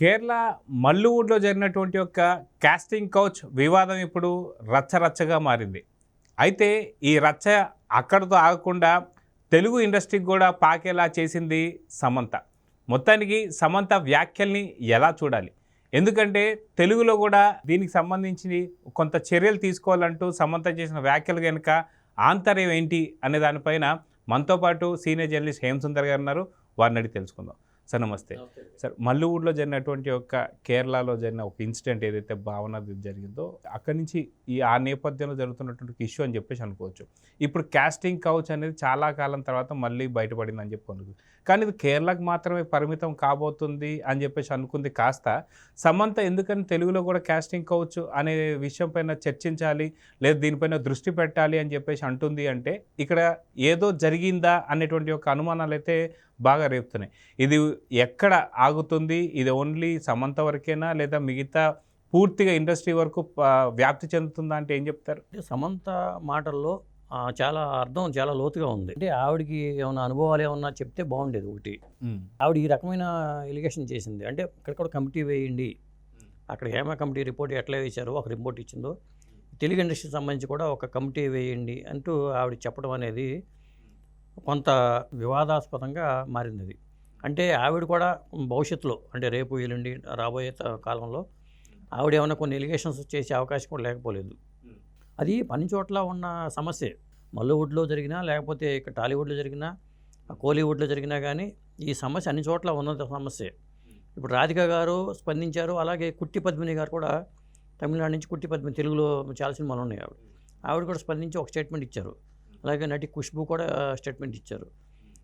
కేరళ మల్లువుడ్లో జరిగినటువంటి యొక్క casting couch వివాదం ఇప్పుడు రచ్చరచ్చగా మారింది. అయితే ఈ రచ్చ అక్కడితో ఆగకుండా తెలుగు ఇండస్ట్రీకి కూడా పాకేలా చేసింది సమంత. మొత్తానికి సమంత వ్యాఖ్యల్ని ఎలా చూడాలి? ఎందుకంటే తెలుగులో కూడా దీనికి సంబంధించి కొంత చర్యలు తీసుకోవాలంటూ సమంత చేసిన వ్యాఖ్యలు కనుక ఆంతర్యం ఏంటి అనే దానిపైన మనతో పాటు సీనియర్ జర్నలిస్ట్ హేమసుందర్ గారు ఉన్నారు. వారిని అడిగి తెలుసుకుందాం. సార్ నమస్తే. సార్, మల్లువుడ్లో జరిగినటువంటి ఒక కేరళలో జరిగిన ఒక ఇన్సిడెంట్ ఏదైతే భావన జరిగిందో అక్కడి నుంచి ఆ నేపథ్యంలో జరుగుతున్నటువంటి ఇష్యూ అని చెప్పేసి అనుకోవచ్చు. ఇప్పుడు కాస్టింగ్ కౌచ్ అనేది చాలా కాలం తర్వాత మళ్ళీ బయటపడిందని చెప్పి కానీ ఇది కేరళకు మాత్రమే పరిమితం కాబోతుంది అని చెప్పేసి అనుకుంది కాస్త సమంత ఎందుకని తెలుగులో కూడా కాస్టింగ్ కౌచ్ అనే విషయం పైన చర్చించాలి, లేదా దీనిపైన దృష్టి పెట్టాలి అని చెప్పేసి అంటుంది. అంటే ఇక్కడ ఏదో జరిగిందా అనేటువంటి ఒక అనుమానాలు అయితే బాగా రేపుతున్నాయి. ఇది ఎక్కడ ఆగుతుంది? ఇది ఓన్లీ సమంత వరకేనా, లేదా మిగతా పూర్తిగా ఇండస్ట్రీ వరకు వ్యాప్తి చెందుతుందా అంటే ఏం చెప్తారు? సమంత మాటల్లో చాలా అర్థం చాలా లోతుగా ఉంది. అంటే ఆవిడకి ఏమైనా అనుభవాలు ఏమన్నా చెప్తే బాగుండేది. ఒకటి, ఆవిడ ఈ రకమైన ఎలిగేషన్ చేసింది. అంటే ఇక్కడ కూడా కమిటీ వేయండి, అక్కడ హేమ కమిటీ రిపోర్ట్ ఎట్లా వేశారో ఒక రిపోర్ట్ ఇచ్చిందో తెలుగు ఇండస్ట్రీకి సంబంధించి కూడా ఒక కమిటీ వేయండి అంటూ ఆవిడ చెప్పడం అనేది కొంత వివాదాస్పదంగా మారింది. అది అంటే ఆవిడ కూడా భవిష్యత్తులో అంటే రేపు ఎల్లుండి రాబోయే కాలంలో ఆవిడ ఏమైనా కొన్ని ఎలిగేషన్స్ చేసే అవకాశం కూడా లేకపోలేదు. అది పని చోట్ల ఉన్న సమస్యే. మల్లువుడ్లో జరిగినా, లేకపోతే ఇక్కడ టాలీవుడ్లో జరిగినా, కోలీవుడ్లో జరిగినా కానీ ఈ సమస్య అన్ని చోట్ల ఉన్న సమస్యే. ఇప్పుడు రాధిక గారు స్పందించారు, అలాగే కుట్టి పద్మిని గారు కూడా తమిళనాడు నుంచి కుట్టి పద్మిని, తెలుగులో చాలా సినిమాలు ఉన్నాయి. ఆవిడ కూడా స్పందించి ఒక స్టేట్మెంట్ ఇచ్చారు. అలాగే నటి ఖుష్బూ కూడా స్టేట్మెంట్ ఇచ్చారు.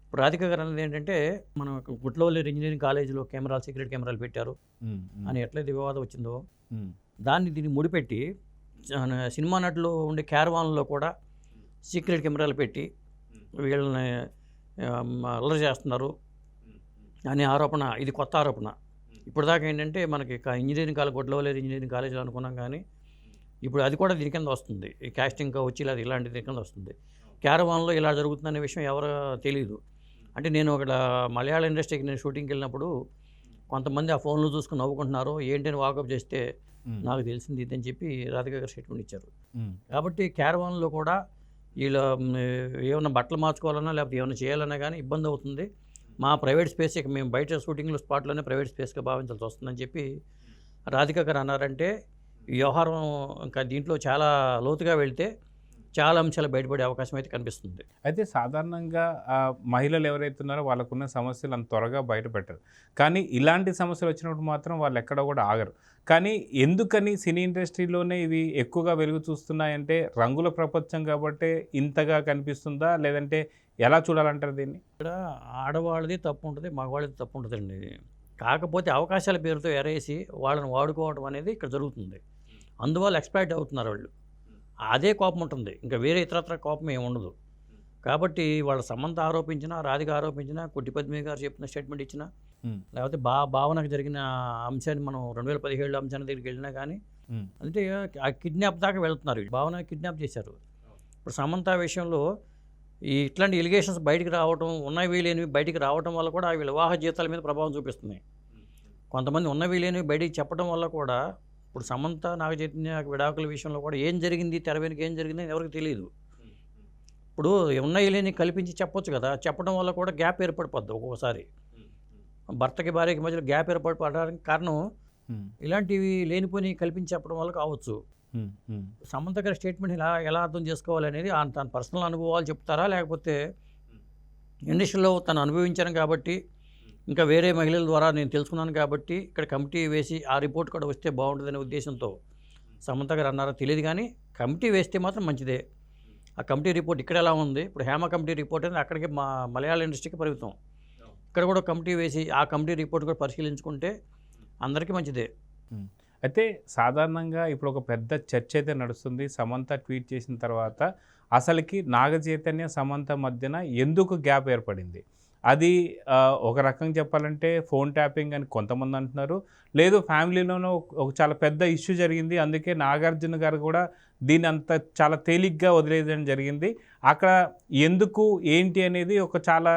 ఇప్పుడు రాధిక గారు అనేది ఏంటంటే, మనం గుట్లవల్లి ఇంజనీరింగ్ కాలేజీలో కెమెరాలు, సీక్రెట్ కెమెరాలు పెట్టారు అని ఎట్లయితే వివాదం వచ్చిందో దీన్ని ముడిపెట్టి సినిమా నటులు ఉండే క్యారవాన్లో కూడా సీక్రెట్ కెమెరాలు పెట్టి వీళ్ళని అల్లరి చేస్తున్నారు అనే ఆరోపణ. ఇది కొత్త ఆరోపణ. ఇప్పుడు దాకా ఏంటంటే మనకి ఇంజనీరింగ్ గుట్లవల్లి ఇంజనీరింగ్ కాలేజీలో అనుకున్నాం, కానీ ఇప్పుడు అది కూడా దీని కింద వస్తుంది. ఈ కాస్టింగ్ వచ్చి ఇలా ఇలాంటి దీని కింద వస్తుంది. క్యారవాన్లో ఇలా జరుగుతుందనే విషయం ఎవరు తెలియదు. అంటే నేను ఒక మలయాళ ఇండస్ట్రీకి నేను షూటింగ్కి వెళ్ళినప్పుడు కొంతమంది ఆ ఫోన్లు చూసుకుని నవ్వుకుంటున్నారు. ఏంటని వాకప్ చేస్తే నాకు తెలిసింది ఇదని చెప్పి రాధిక గారు స్టేట్మెంట్ ఇచ్చారు. కాబట్టి క్యారవాన్లో కూడా వీళ్ళు ఏమైనా బట్టలు మార్చుకోవాలన్నా లేకపోతే ఏమైనా చేయాలన్నా కానీ ఇబ్బంది అవుతుంది. మా ప్రైవేట్ స్పేస్ ఇక మేము బయట షూటింగ్లో స్పాట్లోనే ప్రైవేట్ స్పేస్గా భావించాల్సి వస్తుందని చెప్పి రాధిక గారు అన్నారంటే ఈ వ్యవహారం ఇంకా దీంట్లో చాలా లోతుగా వెళ్తే చాలా అంశాలు బయటపడే అవకాశం అయితే కనిపిస్తుంది. అయితే సాధారణంగా మహిళలు ఎవరైతే ఉన్నారో వాళ్ళకున్న సమస్యలు అంత త్వరగా బయట పెట్టరు, కానీ ఇలాంటి సమస్యలు వచ్చినప్పుడు మాత్రం వాళ్ళు ఎక్కడ కూడా ఆగరు. కానీ ఎందుకని సినీ ఇండస్ట్రీలోనే ఇవి ఎక్కువగా వెలుగు చూస్తున్నాయంటే రంగుల ప్రపంచం కాబట్టి ఇంతగా కనిపిస్తుందా, లేదంటే ఎలా చూడాలంటారు దీన్ని? ఇక్కడ ఆడవాళ్ళది తప్పు ఉంటుంది, మగవాళ్ళది తప్పు ఉంటుందండి. కాకపోతే అవకాశాల పేరుతో ఎరేసి వాళ్ళని వాడుకోవడం అనేది ఇక్కడ జరుగుతుంది. అందువల్ల ఎక్స్ప్లాయిట్ అవుతున్నారు వాళ్ళు. అదే కోపం ఉంటుంది, ఇంకా వేరే ఇతరత్ర కోపం ఏమి ఉండదు. కాబట్టి వాళ్ళ సమంత ఆరోపించినా, రాధిక ఆరోపించినా, కుట్టి పద్మిని గారు చెప్పిన స్టేట్మెంట్ ఇచ్చినా, లేకపోతే భావనకు జరిగిన అంశాన్ని మనం 2017 అంశాన్ని దగ్గరికి వెళ్ళినా కానీ అంటే ఆ కిడ్నాప్ దాకా వెళ్తున్నారు. భావన కిడ్నాప్ చేశారు. ఇప్పుడు సమంత విషయంలో ఇట్లాంటి ఎలిగేషన్స్ బయటికి రావడం, ఉన్నవి లేనివి బయటికి రావడం వల్ల కూడా వీళ్ళ వివాహ జీవితాల మీద ప్రభావం చూపిస్తున్నాయి. కొంతమంది ఉన్నవి లేనివి బయటికి చెప్పడం వల్ల కూడా ఇప్పుడు సమంత నాగ చైతన్య విడాకుల విషయంలో కూడా ఏం జరిగింది, తెర వెనుక ఏం జరిగిందని ఎవరికి తెలియదు. ఇప్పుడు ఉన్నాయి లేని కల్పించి చెప్పొచ్చు కదా, చెప్పడం వల్ల కూడా గ్యాప్ ఏర్పడిపోద్ది. ఒక్కొక్కసారి భర్తకి భార్యకి మధ్యలో గ్యాప్ ఏర్పడడానికి కారణం ఇలాంటివి లేనిపోయి కల్పించి చెప్పడం వల్ల కావచ్చు. సమంత గారి స్టేట్మెంట్ ఎలా అర్థం చేసుకోవాలనేది తన పర్సనల్ అనుభవాలు చెప్తారా, లేకపోతే ఇండస్ట్రీలో తను అనుభవించాను కాబట్టి, ఇంకా వేరే మహిళల ద్వారా నేను తెలుసుకున్నాను కాబట్టి ఇక్కడ కమిటీ వేసి ఆ రిపోర్ట్ కూడా వస్తే బాగుంటుందనే ఉద్దేశంతో సమంత గారు అన్నారో తెలియదు, కానీ కమిటీ వేస్తే మాత్రం మంచిదే. ఆ కమిటీ రిపోర్ట్ ఇక్కడ ఎలా ఉంది, ఇప్పుడు హేమ కమిటీ రిపోర్ట్ అనేది అక్కడికి మలయాళ ఇండస్ట్రీకి పరిమితం. ఇక్కడ కూడా కమిటీ వేసి ఆ కమిటీ రిపోర్ట్ కూడా పరిశీలించుకుంటే అందరికీ మంచిదే. అయితే సాధారణంగా ఇప్పుడు ఒక పెద్ద చర్చ అయితే నడుస్తుంది. సమంత ట్వీట్ చేసిన తర్వాత అసలుకి నాగ చైతన్య సమంత మధ్యన ఎందుకు గ్యాప్ ఏర్పడింది? అది ఒక రకంగా చెప్పాలంటే ఫోన్ ట్యాపింగ్ అని కొంతమంది అంటున్నారు. లేదు ఫ్యామిలీలోనూ ఒక చాలా పెద్ద ఇష్యూ జరిగింది. అందుకే నాగార్జున గారు కూడా దీన్ని అంత చాలా తేలిగ్గా వదిలేయడం జరిగింది. అక్కడ ఎందుకు ఏంటి అనేది ఒక చాలా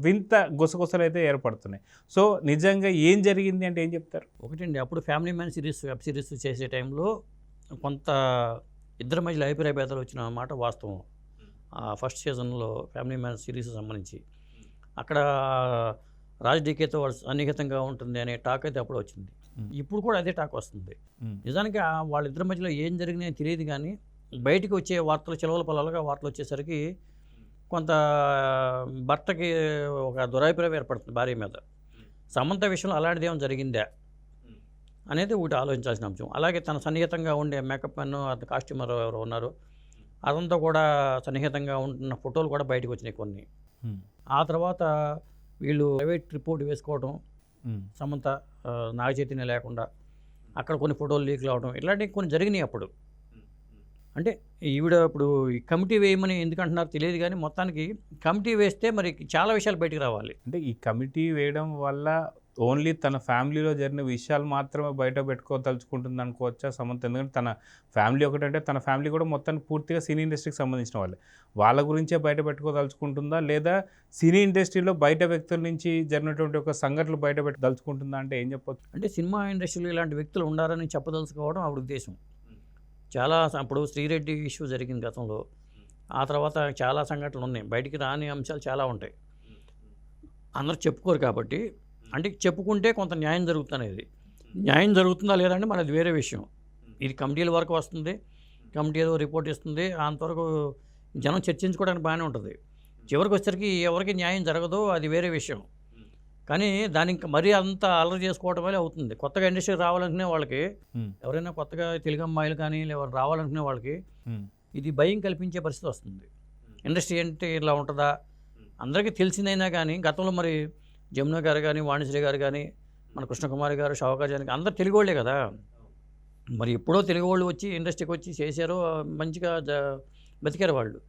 వింత గుసగుసలైతే ఏర్పడుతున్నాయి. సో నిజంగా ఏం జరిగింది అంటే ఏం చెప్తారు? ఒకటండి, అప్పుడు family man series web series చేసే టైంలో కొంత ఇద్దరి మధ్యలో అభిప్రాయ భేదాలు వచ్చిన మాట వాస్తవం. ఫస్ట్ సీజన్లో ఫ్యామిలీ మ్యాన్ సిరీస్ సంబంధించి అక్కడ రాజ్ డీకేతో వాళ్ళు సన్నిహితంగా ఉంటుంది అనే టాక్ అయితే అప్పుడు వచ్చింది. ఇప్పుడు కూడా అదే టాక్ వస్తుంది. నిజానికి వాళ్ళిద్దరి మధ్యలో ఏం జరిగిందని తెలియదు, కానీ బయటికి వచ్చే వార్తలు చిలవల పొలాలుగా వార్తలు వచ్చేసరికి కొంత భర్తకి ఒక దురాభిప్రాయం ఏర్పడుతుంది భార్య మీద. సమంత విషయంలో అలాంటిది ఏమైనా జరిగిందా అనేది ఒకటి ఆలోచించాల్సిన అంశం. అలాగే తన సన్నిహితంగా ఉండే మేకప్ మెన్, కాస్ట్యూమర్ ఎవరు ఉన్నారు, అదంతా కూడా సన్నిహితంగా ఉంటున్న ఫోటోలు కూడా బయటకు వచ్చినాయి కొన్ని. ఆ తర్వాత వీళ్ళు ప్రైవేట్ రిపోర్ట్ వేసుకోవడం, సమంత నాగ చైతన్య లేకుండా అక్కడ కొన్ని ఫోటోలు లీక్లు అవడం, ఇట్లాంటివి కొన్ని జరిగినాయి అప్పుడు. అంటే ఈవిడ ఇప్పుడు ఈ కమిటీ వేయమని ఎందుకు అంటున్నారో తెలియదు, కానీ మొత్తానికి కమిటీ వేస్తే మరి చాలా విషయాలు బయటికి రావాలి. అంటే ఈ కమిటీ వేయడం వల్ల ఓన్లీ తన ఫ్యామిలీలో జరిగిన విషయాలు మాత్రమే బయట పెట్టుకోదలుచుకుంటుంది అనుకోవచ్చా సమంత? ఎందుకంటే తన ఫ్యామిలీ ఒకటంటే తన ఫ్యామిలీ కూడా మొత్తానికి పూర్తిగా సినీ ఇండస్ట్రీకి సంబంధించిన వాళ్ళే. వాళ్ళ గురించే బయట పెట్టుకోదలుచుకుంటుందా, లేదా సినీ ఇండస్ట్రీలో బయట వ్యక్తుల నుంచి జరిగినటువంటి ఒక సంఘటనలు బయట పెట్టదలుచుకుంటుందా అంటే ఏం చెప్పొచ్చు? అంటే సినిమా ఇండస్ట్రీలో ఇలాంటి వ్యక్తులు ఉండాలని చెప్పదలుచుకోవడం ఆవిడ ఉద్దేశం. చాలా అప్పుడు శ్రీరెడ్డి ఇష్యూ జరిగింది గతంలో. ఆ తర్వాత చాలా సంఘటనలు ఉన్నాయి, బయటికి రాని అంశాలు చాలా ఉంటాయి. అందరూ చెప్పుకోరు కాబట్టి, అంటే చెప్పుకుంటే కొంత న్యాయం జరుగుతుందనేది. న్యాయం జరుగుతుందా లేదంటే మనది వేరే విషయం. ఇది కమిటీల వరకు వస్తుంది, కమిటీ ఏదో రిపోర్ట్ ఇస్తుంది, అంతవరకు జనం చర్చించుకోవడానికి బాగానే ఉంటుంది. చివరికి వచ్చేసరికి ఎవరికి న్యాయం జరగదో అది వేరే విషయం. కానీ దాని ఇంకా మరీ అంత అలరి చేసుకోవడం వల్ల అవుతుంది. కొత్తగా ఇండస్ట్రీ రావాలనుకునే వాళ్ళకి, ఎవరైనా కొత్తగా తెలుగు అమ్మాయిలు కానీ ఎవరు రావాలనుకునే వాళ్ళకి ఇది భయం కల్పించే పరిస్థితి వస్తుంది. ఇండస్ట్రీ అంటే ఇలా ఉంటుందా అందరికీ తెలిసిందైనా కానీ, గతంలో మరి జమున గారు కానీ, వాణిశ్రీ గారు కానీ, మన కృష్ణకుమారి గారు, షావుకార్ జానకి అందరు తెలుగు వాళ్ళే కదా. మరి ఎప్పుడో తెలుగు వాళ్ళు వచ్చి ఇండస్ట్రీకి వచ్చి చేశారు, మంచిగా బతికారు వాళ్ళు.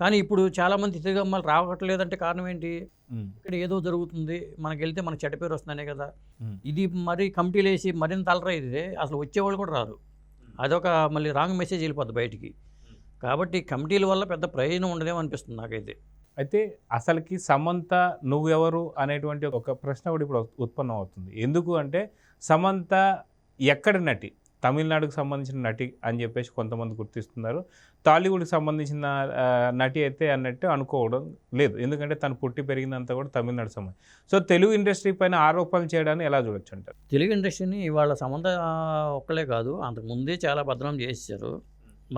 కానీ ఇప్పుడు చాలామంది తెలుగు అమ్మాయిలు రావట్లేదంటే కారణం ఏంటి? ఇక్కడ ఏదో జరుగుతుంది, మనకి వెళ్తే మనకు చెడ్డ పేరు వస్తుందనే కదా. ఇది మరి కమిటీలు వేసి మరింత అలరా, ఇది అసలు వచ్చేవాళ్ళు కూడా రారు. అదొక మళ్ళీ రాంగ్ మెసేజ్ వెళ్ళిపోద్ది బయటికి. కాబట్టి కమిటీల వల్ల పెద్ద ప్రయోజనం ఉండదేమో అనిపిస్తుంది నాకైతే. అయితే అసలుకి సమంత నువ్వెవరు అనేటువంటి ఒక ప్రశ్న కూడా ఇప్పుడు ఉత్పన్నం అవుతుంది. ఎందుకు అంటే సమంత ఎక్కడ నటి? తమిళనాడుకు సంబంధించిన నటి అని చెప్పేసి కొంతమంది గుర్తిస్తున్నారు. టాలీవుడ్కి సంబంధించిన నటి అయితే అన్నట్టు అనుకోవడం లేదు, ఎందుకంటే తను పుట్టి పెరిగిందంతా కూడా తమిళనాడు సంబంధం. సో తెలుగు ఇండస్ట్రీ పైన ఆరోపణలు చేయడాన్ని ఎలా చూడొచ్చు అంటారు? తెలుగు ఇండస్ట్రీని ఇవాళ సమంత ఒక్కలే కాదు, అంతకుముందే చాలా బదనాం చేసేసారు.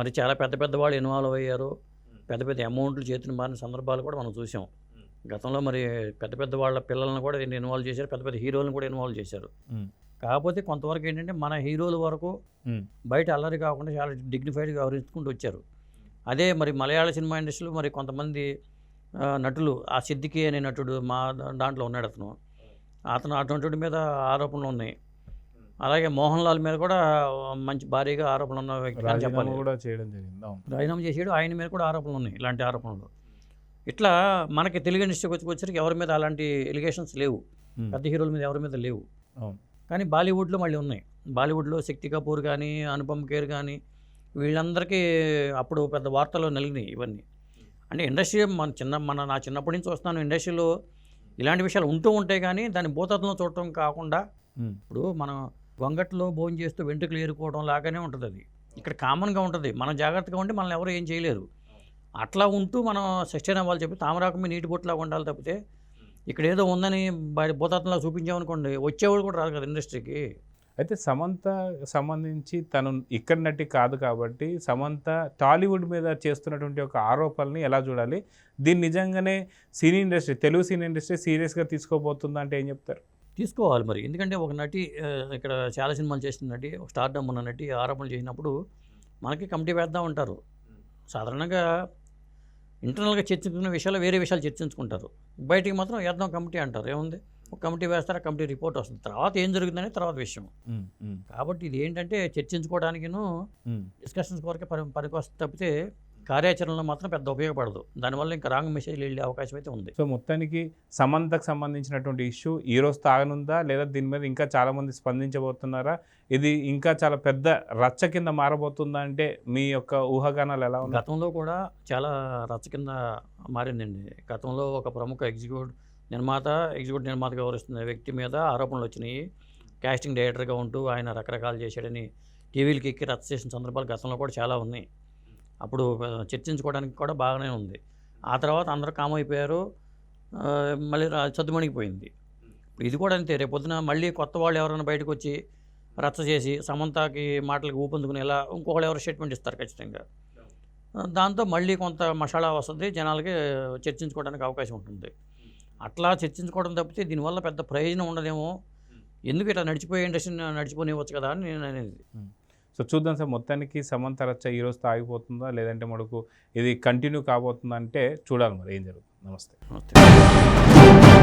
మరి చాలా పెద్ద పెద్ద వాళ్ళు ఇన్వాల్వ్ అయ్యారు, పెద్ద పెద్ద అమౌంట్లు చేతిని మారిన సందర్భాలు కూడా మనం చూసాం. గతంలో మరి పెద్ద పెద్ద వాళ్ళ పిల్లలను కూడా దీన్ని ఇన్వాల్వ్ చేశారు, పెద్ద పెద్ద హీరోలను కూడా ఇన్వాల్వ్ చేశారు. కాకపోతే కొంతవరకు ఏంటంటే మన హీరోల వరకు బయట అల్లరి కాకుండా చాలా డిగ్నిఫైడ్గా వ్యవహరించుకుంటూ వచ్చారు. అదే మరి మలయాళ సినిమా ఇండస్ట్రీలో మరి కొంతమంది నటులు, ఆ సిద్దికి అనే నటుడు మా దాంట్లో ఉన్నాడు, అతను అటువంటి మీద ఆరోపణలు ఉన్నాయి. అలాగే మోహన్ లాల్ మీద కూడా మంచి భారీగా ఆరోపణలు ఉన్న వ్యక్తి అని చెప్పాలి. రాజీనామా చేసాడు, ఆయన మీద కూడా ఆరోపణలు ఉన్నాయి, ఇలాంటి ఆరోపణలు. ఇట్లా మనకి తెలుగు ఇండస్ట్రీకి వచ్చేసరికి ఎవరి మీద అలాంటి ఎలిగేషన్స్ లేవు, పెద్ద హీరోల మీద ఎవరి మీద లేవు. కానీ బాలీవుడ్లో మళ్ళీ ఉన్నాయి. బాలీవుడ్లో శక్తి కపూర్ కానీ, అనుపమ్ ఖేర్ కానీ, వీళ్ళందరికీ అప్పుడు పెద్ద వార్తలు నలిగినాయి ఇవన్నీ. అంటే ఇండస్ట్రీ నా చిన్నప్పటి నుంచి వస్తున్నాను, ఇండస్ట్రీలో ఇలాంటి విషయాలు ఉంటూ ఉంటాయి, కానీ దాన్ని భూతత్వంలో చూడటం కాకుండా ఇప్పుడు మనం గొంగట్లో భోజనం చేస్తూ వెంట్రుకలు ఏరుకోవడం లాగానే ఉంటుంది. అది ఇక్కడ కామన్గా ఉంటుంది. మనం జాగ్రత్తగా ఉంటే మనల్ని ఎవరు ఏం చేయలేరు. అట్లా ఉంటూ మనం సస్టైన్ అవ్వాలి చెప్పి తామరాకు మీద నీటి బొట్టులాగా ఉండాలి తప్పితే ఇక్కడ ఏదో ఉందని భూతత్వంలో చూపించామనుకోండి, వచ్చేవాళ్ళు కూడా రాదు కదా ఇండస్ట్రీకి. అయితే సమంత సంబంధించి తను ఇక్కడ నటి కాదు కాబట్టి సమంత టాలీవుడ్ మీద చేస్తున్నటువంటి ఒక ఆరోపణల్ని ఎలా చూడాలి? దీన్ని నిజంగానే cine industry, Telugu cine industry సీరియస్గా తీసుకోబోతుందా అంటే ఏం చెప్తారు? తీసుకోవాలి మరి. ఎందుకంటే ఒక నటి ఇక్కడ చాలా సినిమాలు చేసిన నటి, ఒక స్టార్డమ్ ఉన్న నటి ఆరోపణలు చేసినప్పుడు మనకి కమిటీ వేద్దాం అంటారు. సాధారణంగా ఇంటర్నల్గా చర్చించుకున్న విషయాలు వేరే విషయాలు చర్చించుకుంటారు, బయటికి మాత్రం వేద్దాం కమిటీ అంటారు. ఏముంది, ఒక కమిటీ వేస్తారా, కమిటీ రిపోర్ట్ వస్తుంది, తర్వాత ఏం జరుగుతుందనే తర్వాత విషయం. కాబట్టి ఇది ఏంటంటే చర్చించుకోవడానికిను డిస్కషన్స్ వరకే పనికి వస్తుంది తప్పితే కార్యాచరణలో మాత్రం పెద్ద ఉపయోగపడదు. దానివల్ల ఇంకా రాంగ్ మెసేజ్లు వెళ్ళే అవకాశం అయితే ఉంది. సో మొత్తానికి సమంతకు సంబంధించినటువంటి ఇష్యూ ఈ రోజు తాగనుందా, లేదా దీని మీద ఇంకా చాలామంది స్పందించబోతున్నారా? ఇది ఇంకా చాలా పెద్ద రచ్చ కింద మారబోతుందా అంటే మీ యొక్క ఊహాగానాలు ఎలా ఉన్నాయి? గతంలో కూడా చాలా రచ్చ కింద మారిందండి. గతంలో ఒక ప్రముఖ ఎగ్జిక్యూటివ్ నిర్మాతగా వ్యవహరిస్తున్న వ్యక్తి మీద ఆరోపణలు వచ్చినాయి. కాస్టింగ్ డైరెక్టర్గా ఉంటూ ఆయన రకరకాలు చేశాడని టీవీలకి ఎక్కి రచ్చ చేసిన సందర్భాలు గతంలో కూడా చాలా ఉన్నాయి. అప్పుడు చర్చించుకోవడానికి కూడా బాగానే ఉంది. ఆ తర్వాత అందరూ కామ్ అయిపోయారు. మళ్ళీ సద్దుమణిగిపోయింది. ఇప్పుడు ఇది కూడా అంతే. రేపొద్దున మళ్ళీ కొత్త వాళ్ళు ఎవరైనా బయటకు వచ్చి రచ్చ చేసి సమంతకి మాటలకు ఊపందుకునేలా ఇంకొకళ్ళు ఎవరు స్టేట్మెంట్ ఇస్తారు ఖచ్చితంగా. దాంతో మళ్ళీ కొంత మసాలా వస్తుంది, జనాలకి చర్చించుకోవడానికి అవకాశం ఉంటుంది. అట్లా చర్చించుకోవడం తప్పితే దీనివల్ల పెద్ద ప్రయోజనం ఉండదేమో. ఎందుకు ఇట్లా నడిచిపోయే ఇండస్ట్రీని నడిచిపోనివ్వచ్చు కదా అని నేను అనేది. సో చూద్దాం సార్, మొత్తానికి సమంత రచ్చ ఈ రోజుతో ఆగిపోతుందా, లేదంటే మనకు ఇది కంటిన్యూ కాబోతుందా అంటే చూడాలి మరి ఏం జరుగుతుంది. నమస్తే. నమస్తే.